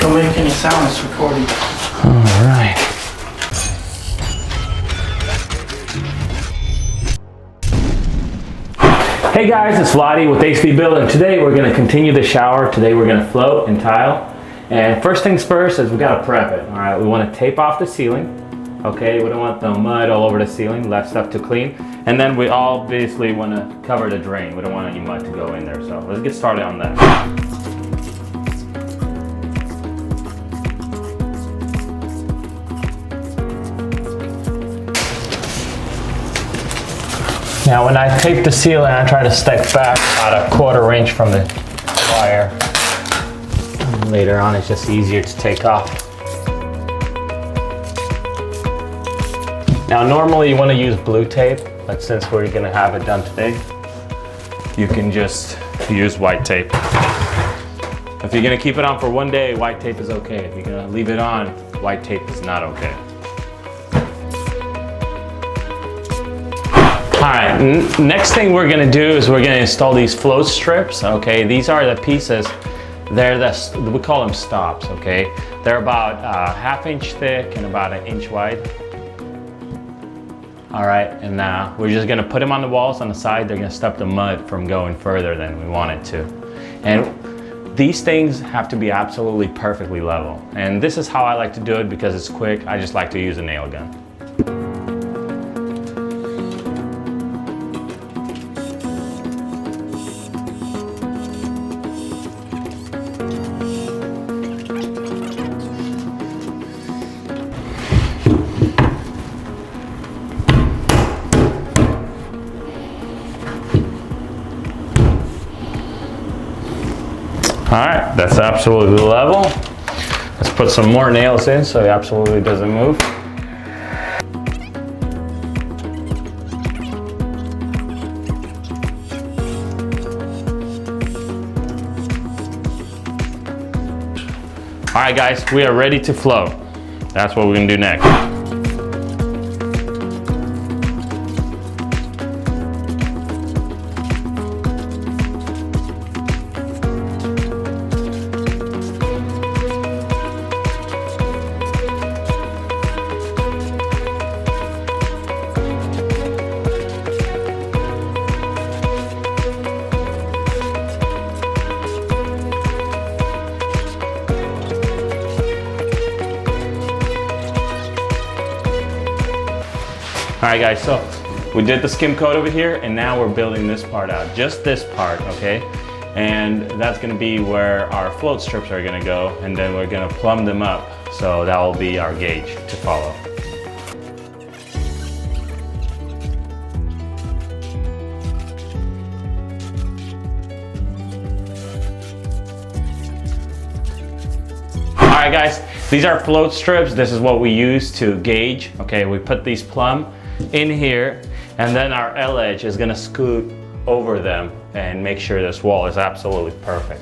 Don't make any sounds recording. All right. Hey guys, it's Lottie with HP Build, and today we're going to continue the shower. Today we're going to float and tile. And first things first is we got to prep it. All right, we want to tape off the ceiling. Okay, we don't want the mud all over the ceiling, left stuff to clean. And then we obviously want to cover the drain. We don't want any mud to go in there. So let's get started on that. Now when I tape the ceiling, I try to step back about a 1/4 inch from the wire. Later on, it's just easier to take off. Now normally you want to use blue tape, but since we're going to have it done today, you can just use white tape. If you're going to keep it on for 1 day, white tape is okay. If you're going to leave it on, white tape is not okay. Alright, next thing we're going to do is we're going to install these float strips. Okay, these are the pieces. We call them stops. Okay, they're about 1/2 inch thick and about 1 inch wide. Alright, and we're just going to put them on the walls on the side. They're going to stop the mud from going further than we want it to. And these things have to be absolutely perfectly level. And this is how I like to do it because it's quick. I just like to use a nail gun. All right, that's absolutely level. Let's put some more nails in so it absolutely doesn't move. All right, guys, we are ready to float. That's what we're gonna do next. All right guys, so we did the skim coat over here and now we're building this part out, just this part, okay? And that's gonna be where our float strips are gonna go, and then we're gonna plumb them up. So that will be our gauge to follow. All right guys, these are float strips. This is what we use to gauge. Okay, we put these plumb in here, and then our L edge is gonna scoot over them and make sure this wall is absolutely perfect.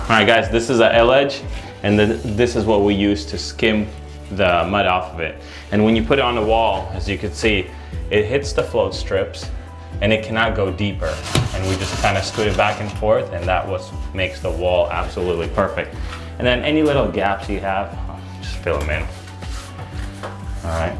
All right guys, this is an L edge, and this is what we use to skim the mud off of it. And when you put it on the wall, as you can see, it hits the float strips and it cannot go deeper. And we just kind of scoot it back and forth, and that makes the wall absolutely perfect. And then any little gaps you have, just fill them in. All right.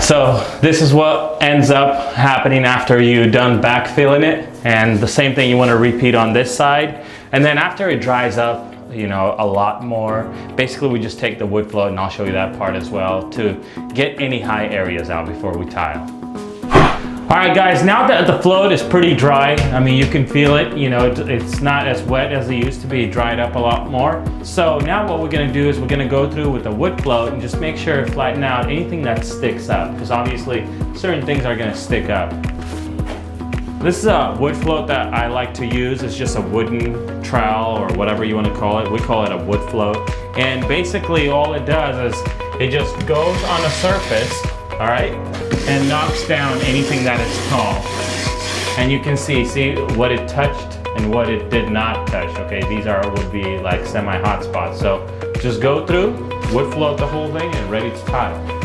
So this is what ends up happening after you're done backfilling it. And the same thing you want to repeat on this side. And then after it dries up, you know, a lot more, basically we just take the wood float, and I'll show you that part as well, to get any high areas out before we tile. All right guys, now that the float is pretty dry, I mean, you can feel it, you know, it's not as wet as it used to be, it dried up a lot more. So now what we're gonna do is we're gonna go through with the wood float and just make sure to flatten out anything that sticks up, because obviously certain things are gonna stick up. This is a wood float that I like to use. It's just a wooden trowel or whatever you wanna call it. We call it a wood float. And basically all it does is it just goes on a surface, all right, and knocks down anything that is tall. And you can see what it touched and what it did not touch. Okay, these would be like semi-hot spots. So just go through, wood float the whole thing, and ready to tile.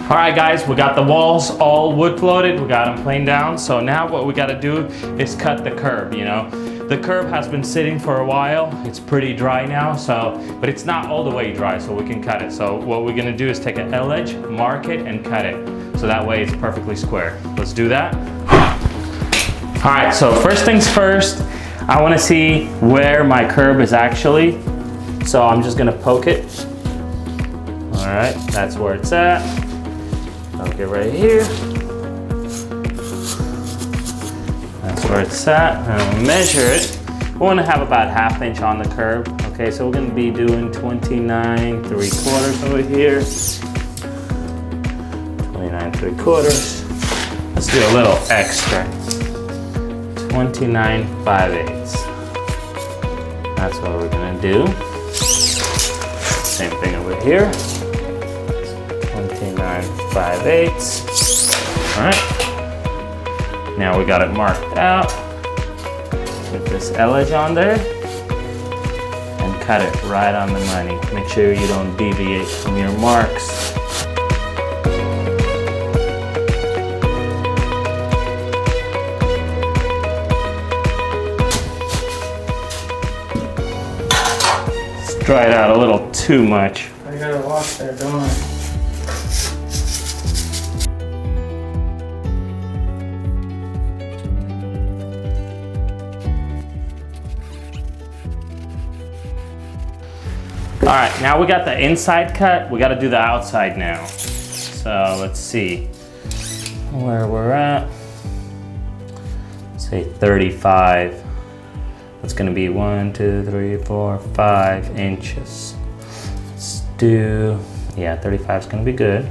All right guys, we got the walls all wood floated, we got them planed down. So now what we gotta do is cut the curb, you know. The curb has been sitting for a while. It's pretty dry now, but it's not all the way dry, so we can cut it. So what we're gonna do is take an L edge, mark it, and cut it. So that way it's perfectly square. Let's do that. All right, so first things first, I wanna see where my curb is actually. So I'm just gonna poke it. All right, that's where it's at. Okay, right here. That's where it's at. And we'll measure it. We want to have about 1/2 inch on the curb. Okay, so we're going to be doing 29 3/4 over here. 29 3/4. Let's do a little extra. 29 5/8. That's what we're going to do. Same thing over here. 29 5/8. All right. Now we got it marked out. Put this L edge on there and cut it right on the money. Make sure you don't deviate from your marks. It's dried out a little too much. I gotta wash that, don't I? All right, now we got the inside cut. We got to do the outside now. So let's see where we're at. Say 35. That's gonna be 1, 2, 3, 4, 5 inches. Let's do, yeah, 35 is gonna be good.